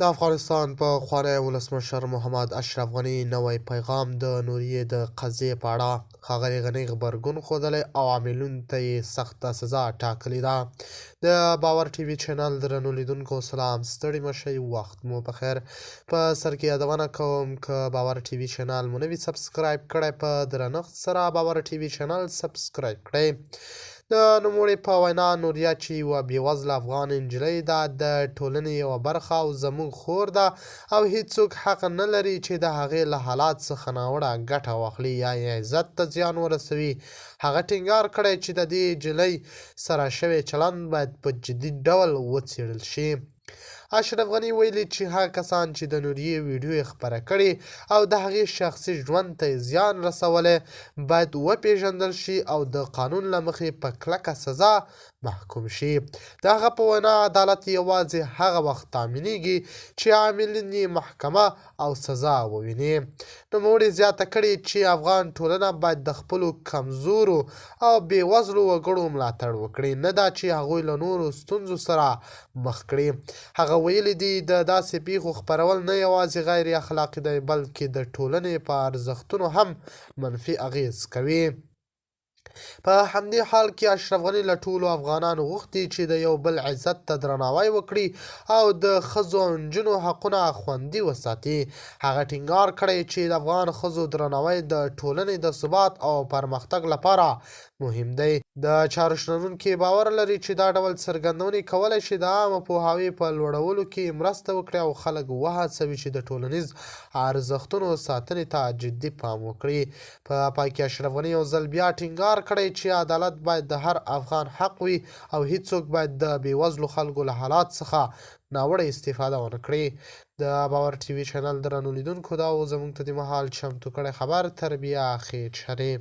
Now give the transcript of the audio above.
د افغانستان پخوانی ولسمشر محمد اشرف غني نوی پیغام د نوریې د قضیې په اړه ښاغلي غني غبرګون ښودلی او عاملینو ته یې سخته سزا ټاکلې ده. د باور ټي وي چینل درنو لیدونکو سلام، ستړي مه شئ، وخت مو پخیر. په سر کې یادونه کوم که باور ټي وي چینل مو نه وي سبسکرایب کړی، په درنښت سره باور ټي وي چینل سبسکرایب کړئ. د نوموړي په وینا نوریه چې یوه بېوزله افغان نجلۍ ده، د ټولنې یوه برخه او زموږ خور ده او هیڅوک حق نه لري چې د هغې له حالات څخه ناوړه ګټه واخلي یا یې عزت ته زیان ورسوي. هغه ټینګار کړی چې د دې نجلۍ سره شوی چلند باید په جدي ډول وڅېړل شي. اشرف غني ویلي چې هغه کسان چې د نوریې ویډیو یې خپره کړې او د هغې شخصي ژوند ته یې زیان رسولی باید وپېژندل شي او د قانون له مخې په کلکه سزا محکوم شي. د هغه په وینا عدالت یوازې هغه وخت تامینېږي چې عاملین یې محکمه او سزا وویني. نوموړي زیاته کړې چې افغان ټولنه باید د خپلو کمزورو او بېوزلو وګړو ملاتړ وکړي، نه دا چې هغوی له نورو ستونزو سره مخ کړي. هغه ویلي دي د داسې پیښو خپرول نه یوازې غیر اخلاقي دی بلکې د ټولنې په ارزښتونو هم منفي اغېز کوي. په همدې حال کې اشرف غني له ټولو افغانانو غوښتي چې د یو بل عزت ته درناوی وکړي او د ښځو او نجونو حقونه خوندي وساتي. هغه ټینګار کړی چې د افغان ښځو درناوی د ټولنې د ثبات او پرمختګ لپاره مهم دی. د چارو شنونکي باور لري چې دا ډول څرګندونې کولی شي د عامه پوهاوي په لوړولو کې مرسته وکړي او خلک وهڅوي چې د ټولنیز ارزښتونو ساتنې ته جدي پام وکړي. په پای کې اشرف غني یو ځل بیا ټینګار کړی چې عدالت باید د هر افغان حق وي او هیڅوک باید د بېوزلو خلکو له حالات څخه ناوړه استفاده ونه کړي. د باور ټي وي چینل درنو لیدونکو دا و زموږ ته د مهال چمتو کړی خبر. تر بیا خیر چرې.